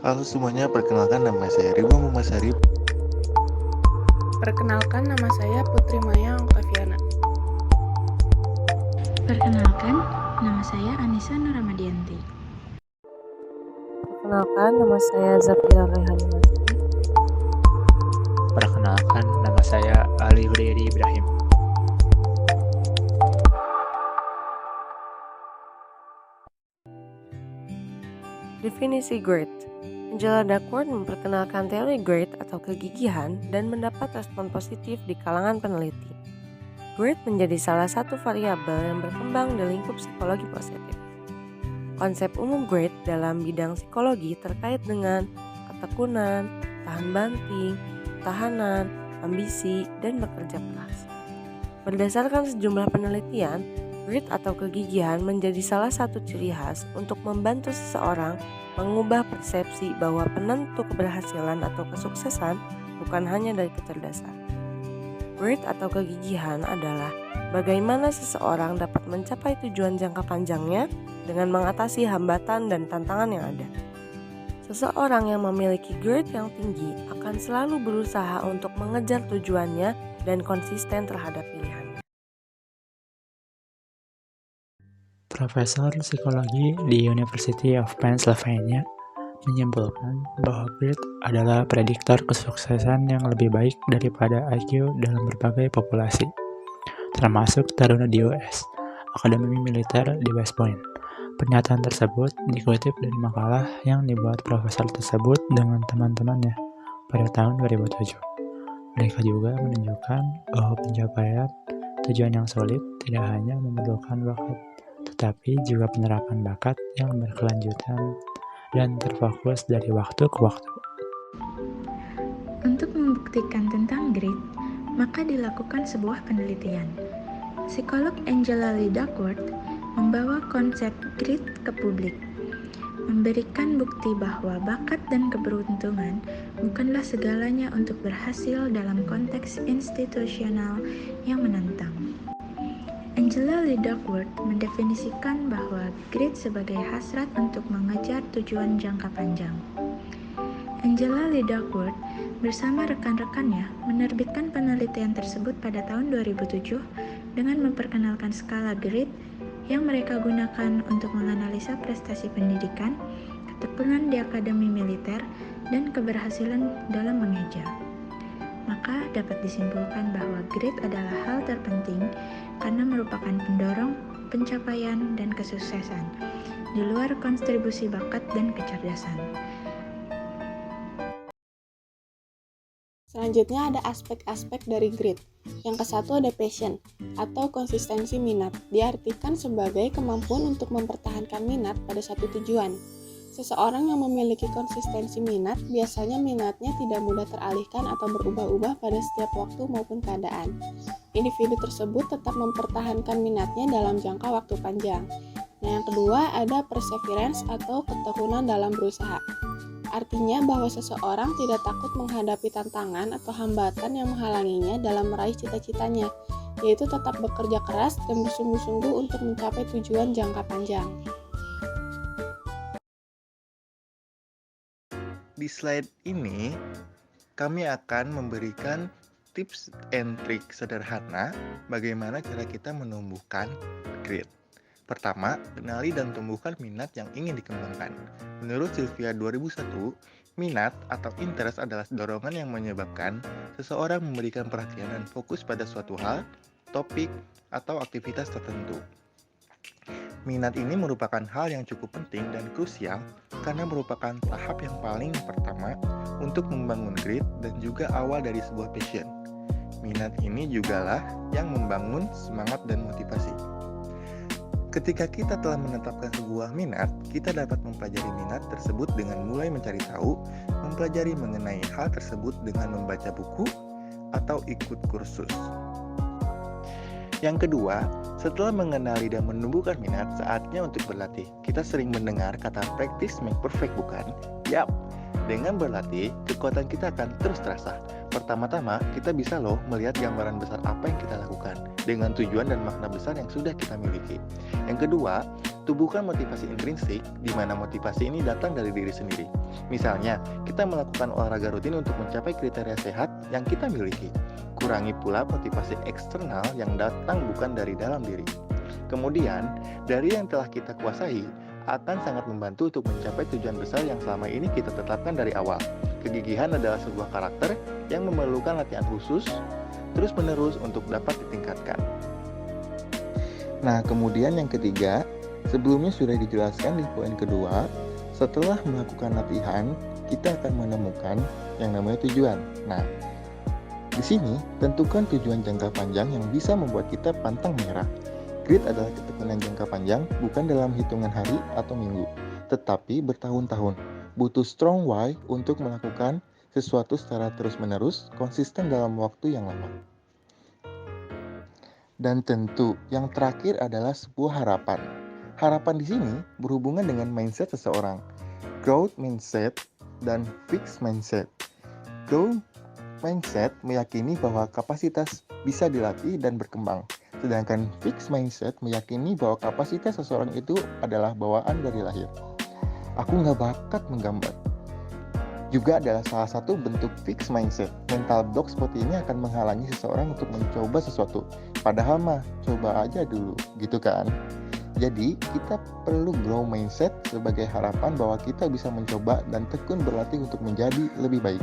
Halo semuanya, perkenalkan nama saya Ridwan Muhammad Syarif. Perkenalkan, nama saya Putri Maya Octaviana. Perkenalkan, nama saya Anissa Nuramadianti. Perkenalkan, nama saya Zafira Rehani Masri. Perkenalkan, nama saya Ali Hudaydi Ibrahim. Definisi GRIT. Angela Duckworth memperkenalkan teori GRIT atau kegigihan dan mendapat respon positif di kalangan peneliti. GRIT menjadi salah satu variabel yang berkembang di lingkup psikologi positif. Konsep umum GRIT dalam bidang psikologi terkait dengan ketekunan, tahan banting, ketahanan, ambisi, dan bekerja keras. Berdasarkan sejumlah penelitian, GRIT atau kegigihan menjadi salah satu ciri khas untuk membantu seseorang mengubah persepsi bahwa penentu keberhasilan atau kesuksesan bukan hanya dari kecerdasan. GRIT atau kegigihan adalah bagaimana seseorang dapat mencapai tujuan jangka panjangnya dengan mengatasi hambatan dan tantangan yang ada. Seseorang yang memiliki GRIT yang tinggi akan selalu berusaha untuk mengejar tujuannya dan konsisten terhadap pilihannya. Profesor Psikologi di University of Pennsylvania menyimpulkan bahwa GRIT adalah prediktor kesuksesan yang lebih baik daripada IQ dalam berbagai populasi, termasuk taruna di US, Akademi Militer di West Point. Pernyataan tersebut dikutip dari makalah yang dibuat profesor tersebut dengan teman-temannya pada tahun 2007. Mereka juga menunjukkan bahwa pencapaian tujuan yang solid tidak hanya memerlukan bakat, tetapi juga penerapan bakat yang berkelanjutan dan terfokus dari waktu ke waktu. Untuk membuktikan tentang GRIT, maka dilakukan sebuah penelitian. Psikolog Angela Lee Duckworth membawa konsep GRIT ke publik, memberikan bukti bahwa bakat dan keberuntungan bukanlah segalanya untuk berhasil dalam konteks institusional yang menantang. Angela Lee Duckworth mendefinisikan bahwa GRIT sebagai hasrat untuk mengejar tujuan jangka panjang. Angela Lee Duckworth bersama rekan-rekannya menerbitkan penelitian tersebut pada tahun 2007 dengan memperkenalkan skala GRIT yang mereka gunakan untuk menganalisa prestasi pendidikan, ketekunan di akademi militer, dan keberhasilan dalam mengeja. Maka dapat disimpulkan bahwa GRIT adalah hal terpenting karena merupakan pendorong pencapaian dan kesuksesan di luar kontribusi bakat dan kecerdasan. Selanjutnya ada aspek-aspek dari GRIT. Yang kesatu ada passion atau konsistensi minat. Diartikan sebagai kemampuan untuk mempertahankan minat pada satu tujuan. Seseorang yang memiliki konsistensi minat, biasanya minatnya tidak mudah teralihkan atau berubah-ubah pada setiap waktu maupun keadaan. Individu tersebut tetap mempertahankan minatnya dalam jangka waktu panjang. Nah, yang kedua ada perseverance atau ketekunan dalam berusaha. Artinya bahwa seseorang tidak takut menghadapi tantangan atau hambatan yang menghalanginya dalam meraih cita-citanya, yaitu tetap bekerja keras dan bersungguh-sungguh untuk mencapai tujuan jangka panjang. Di slide ini, kami akan memberikan tips and trik sederhana bagaimana cara kita menumbuhkan GRIT. Pertama, kenali dan tumbuhkan minat yang ingin dikembangkan. Menurut Sylvia 2001, minat atau interest adalah dorongan yang menyebabkan seseorang memberikan perhatian dan fokus pada suatu hal, topik, atau aktivitas tertentu. Minat ini merupakan hal yang cukup penting dan krusial karena merupakan tahap yang paling pertama untuk membangun GRIT dan juga awal dari sebuah passion. Minat ini jugalah yang membangun semangat dan motivasi. Ketika kita telah menetapkan sebuah minat, kita dapat mempelajari minat tersebut dengan mulai mencari tahu, mempelajari mengenai hal tersebut dengan membaca buku atau ikut kursus. Yang kedua, setelah mengenali dan menumbuhkan minat, saatnya untuk berlatih. Kita sering mendengar kata practice make perfect, bukan? Yap, dengan berlatih, kekuatan kita akan terus terasa. Pertama-tama, kita bisa melihat gambaran besar apa yang kita lakukan dengan tujuan dan makna besar yang sudah kita miliki. Yang kedua, Tubuhkan motivasi intrinsik, di mana motivasi ini datang dari diri sendiri. Misalnya, kita melakukan olahraga rutin untuk mencapai kriteria sehat yang kita miliki. Kurangi pula motivasi eksternal yang datang bukan dari dalam diri. Kemudian, dari yang telah kita kuasai, akan sangat membantu untuk mencapai tujuan besar yang selama ini kita tetapkan dari awal. Kegigihan adalah sebuah karakter yang memerlukan latihan khusus, terus-menerus untuk dapat ditingkatkan. Nah, kemudian yang ketiga, sebelumnya sudah dijelaskan di poin kedua, setelah melakukan latihan, kita akan menemukan yang namanya tujuan. Nah, di sini tentukan tujuan jangka panjang yang bisa membuat kita pantang menyerah. Grit adalah ketekunan jangka panjang, bukan dalam hitungan hari atau minggu, tetapi bertahun-tahun. Butuh strong why untuk melakukan sesuatu secara terus-menerus, konsisten dalam waktu yang lama. Dan tentu, yang terakhir adalah sebuah harapan. Harapan di sini berhubungan dengan mindset seseorang. Growth mindset dan fixed mindset. Growth mindset meyakini bahwa kapasitas bisa dilatih dan berkembang. Sedangkan fixed mindset meyakini bahwa kapasitas seseorang itu adalah bawaan dari lahir. Aku nggak bakat menggambar. Juga adalah salah satu bentuk fixed mindset. Mental block seperti ini akan menghalangi seseorang untuk mencoba sesuatu. Padahal mah, coba aja dulu, gitu kan? Jadi, kita perlu grow mindset sebagai harapan bahwa kita bisa mencoba dan tekun berlatih untuk menjadi lebih baik.